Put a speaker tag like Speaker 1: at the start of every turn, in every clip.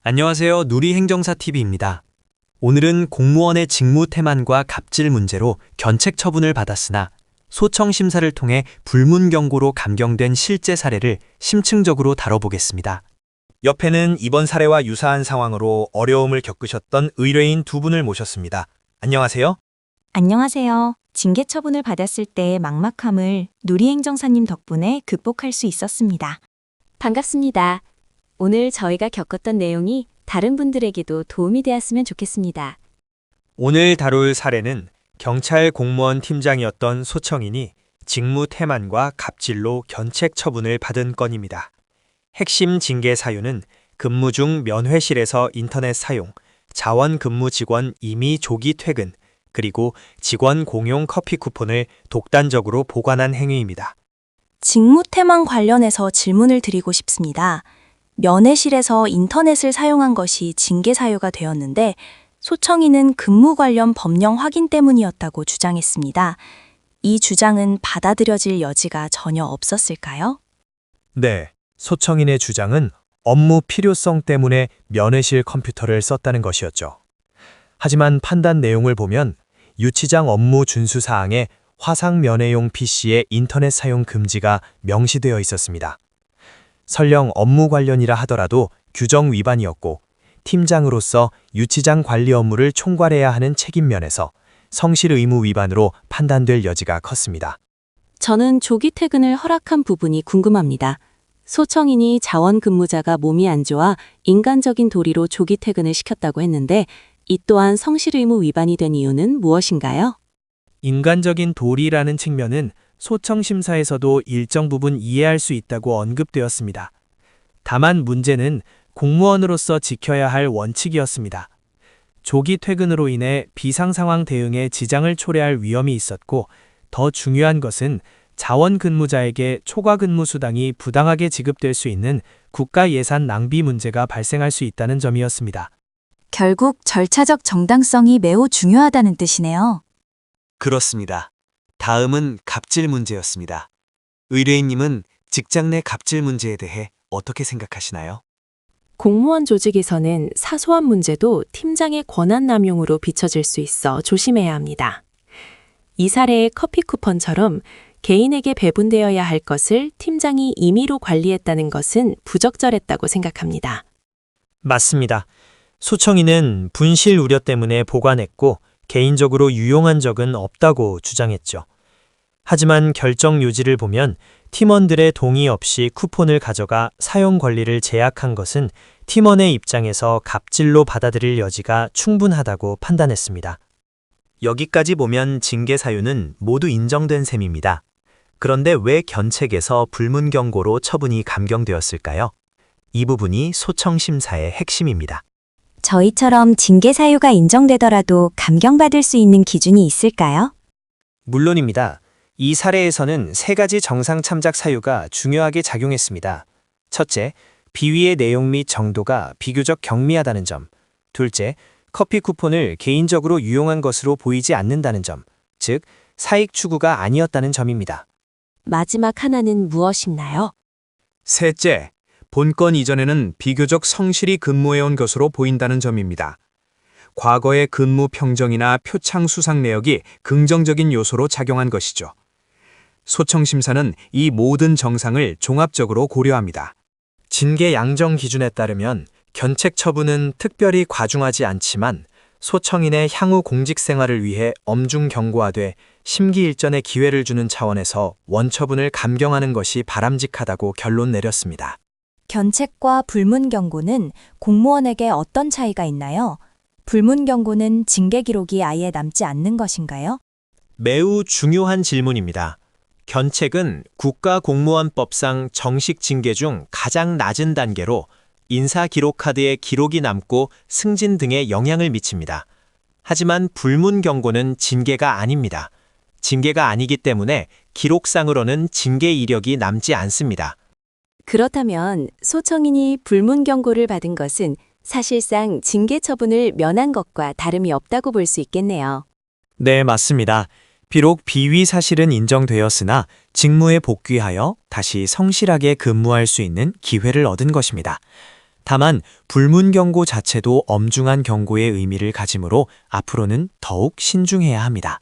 Speaker 1: 안녕하세요. 누리행정사TV입니다. 오늘은 공무원의 직무 태만과 갑질 문제로 견책 처분을 받았으나 소청 심사를 통해 불문 경고로 감경된 실제 사례를 심층적으로 다뤄보겠습니다. 옆에는 이번 사례와 유사한 상황으로 어려움을 겪으셨던 의뢰인 두 분을 모셨습니다. 안녕하세요.
Speaker 2: 안녕하세요. 징계 처분을 받았을 때의 막막함을 누리행정사님 덕분에 극복할 수 있었습니다.
Speaker 3: 반갑습니다. 오늘 저희가 겪었던 내용이 다른 분들에게도 도움이 되었으면 좋겠습니다.
Speaker 1: 오늘 다룰 사례는 경찰 공무원 팀장이었던 소청인이 직무 태만과 갑질로 견책 처분을 받은 건입니다. 핵심 징계 사유는 근무 중 면회실에서 인터넷 사용, 자원 근무 직원 임의 조기 퇴근, 그리고 직원 공용 커피 쿠폰을 독단적으로 보관한 행위입니다.
Speaker 2: 직무 태만 관련해서 질문을 드리고 싶습니다. 면회실에서 인터넷을 사용한 것이 징계 사유가 되었는데 소청인은 근무 관련 법령 확인 때문이었다고 주장했습니다. 이 주장은 받아들여질 여지가 전혀 없었을까요?
Speaker 1: 네, 소청인의 주장은 업무 필요성 때문에 면회실 컴퓨터를 썼다는 것이었죠. 하지만 판단 내용을 보면 유치장 업무 준수 사항에 화상 면회용 PC의 인터넷 사용 금지가 명시되어 있었습니다. 설령 업무 관련이라 하더라도 규정 위반이었고 팀장으로서 유치장 관리 업무를 총괄해야 하는 책임 면에서 성실 의무 위반으로 판단될 여지가 컸습니다.
Speaker 3: 저는 조기 퇴근을 허락한 부분이 궁금합니다. 소청인이 자원 근무자가 몸이 안 좋아 인간적인 도리로 조기 퇴근을 시켰다고 했는데 이 또한 성실 의무 위반이 된 이유는 무엇인가요?
Speaker 1: 인간적인 도리라는 측면은 소청 심사에서도 일정 부분 이해할 수 있다고 언급되었습니다. 다만 문제는 공무원으로서 지켜야 할 원칙이었습니다. 조기 퇴근으로 인해 비상 상황 대응에 지장을 초래할 위험이 있었고 더 중요한 것은 자원 근무자에게 초과 근무 수당이 부당하게 지급될 수 있는 국가 예산 낭비 문제가 발생할 수 있다는 점이었습니다.
Speaker 2: 결국 절차적 정당성이 매우 중요하다는 뜻이네요.
Speaker 1: 그렇습니다. 다음은 갑질 문제였습니다. 의뢰인님은 직장 내 갑질 문제에 대해 어떻게 생각하시나요?
Speaker 4: 공무원 조직에서는 사소한 문제도 팀장의 권한 남용으로 비춰질 수 있어 조심해야 합니다. 이 사례의 커피 쿠폰처럼 개인에게 배분되어야 할 것을 팀장이 임의로 관리했다는 것은 부적절했다고 생각합니다.
Speaker 1: 맞습니다. 소청인은 분실 우려 때문에 보관했고 개인적으로 유용한 적은 없다고 주장했죠. 하지만 결정 요지를 보면 팀원들의 동의 없이 쿠폰을 가져가 사용 권리를 제약한 것은 팀원의 입장에서 갑질로 받아들일 여지가 충분하다고 판단했습니다. 여기까지 보면 징계 사유는 모두 인정된 셈입니다. 그런데 왜 견책에서 불문 경고로 처분이 감경되었을까요? 이 부분이 소청 심사의 핵심입니다.
Speaker 2: 저희처럼 징계 사유가 인정되더라도 감경받을 수 있는 기준이 있을까요?
Speaker 1: 물론입니다. 이 사례에서는 세 가지 정상 참작 사유가 중요하게 작용했습니다. 첫째, 비위의 내용 및 정도가 비교적 경미하다는 점. 둘째, 커피 쿠폰을 개인적으로 유용한 것으로 보이지 않는다는 점, 즉 사익 추구가 아니었다는 점입니다.
Speaker 3: 마지막 하나는 무엇인가요?
Speaker 5: 셋째, 본건 이전에는 비교적 성실히 근무해온 것으로 보인다는 점입니다. 과거의 근무 평정이나 표창 수상 내역이 긍정적인 요소로 작용한 것이죠. 소청심사는 이 모든 정상을 종합적으로 고려합니다.
Speaker 1: 징계 양정 기준에 따르면 견책 처분은 특별히 과중하지 않지만 소청인의 향후 공직 생활을 위해 엄중 경고하되 심기일전의 기회를 주는 차원에서 원처분을 감경하는 것이 바람직하다고 결론 내렸습니다.
Speaker 2: 견책과 불문 경고는 공무원에게 어떤 차이가 있나요? 불문 경고는 징계 기록이 아예 남지 않는 것인가요?
Speaker 1: 매우 중요한 질문입니다. 견책은 국가공무원법상 정식 징계 중 가장 낮은 단계로 인사기록카드에 기록이 남고 승진 등에 영향을 미칩니다. 하지만 불문 경고는 징계가 아닙니다. 징계가 아니기 때문에 기록상으로는 징계 이력이 남지 않습니다.
Speaker 3: 그렇다면 소청인이 불문 경고를 받은 것은 사실상 징계 처분을 면한 것과 다름이 없다고 볼 수 있겠네요.
Speaker 1: 네, 맞습니다. 비록 비위 사실은 인정되었으나 직무에 복귀하여 다시 성실하게 근무할 수 있는 기회를 얻은 것입니다. 다만 불문 경고 자체도 엄중한 경고의 의미를 가지므로 앞으로는 더욱 신중해야 합니다.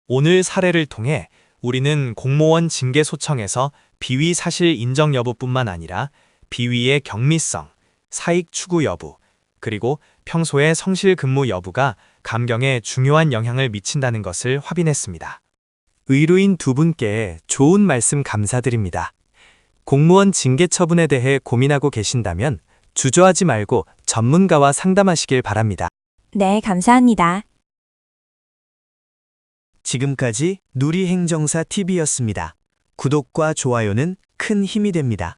Speaker 1: 오늘 사례를 통해 우리는 공무원 징계 소청에서 비위 사실 인정 여부뿐만 아니라 비위의 경미성, 사익 추구 여부, 그리고 평소의 성실 근무 여부가 감경에 중요한 영향을 미친다는 것을 확인했습니다. 의료인 두 분께 좋은 말씀 감사드립니다. 공무원 징계 처분에 대해 고민하고 계신다면 주저하지 말고 전문가와 상담하시길 바랍니다.
Speaker 2: 네, 감사합니다.
Speaker 1: 지금까지 누리행정사 TV였습니다. 구독과 좋아요는 큰 힘이 됩니다.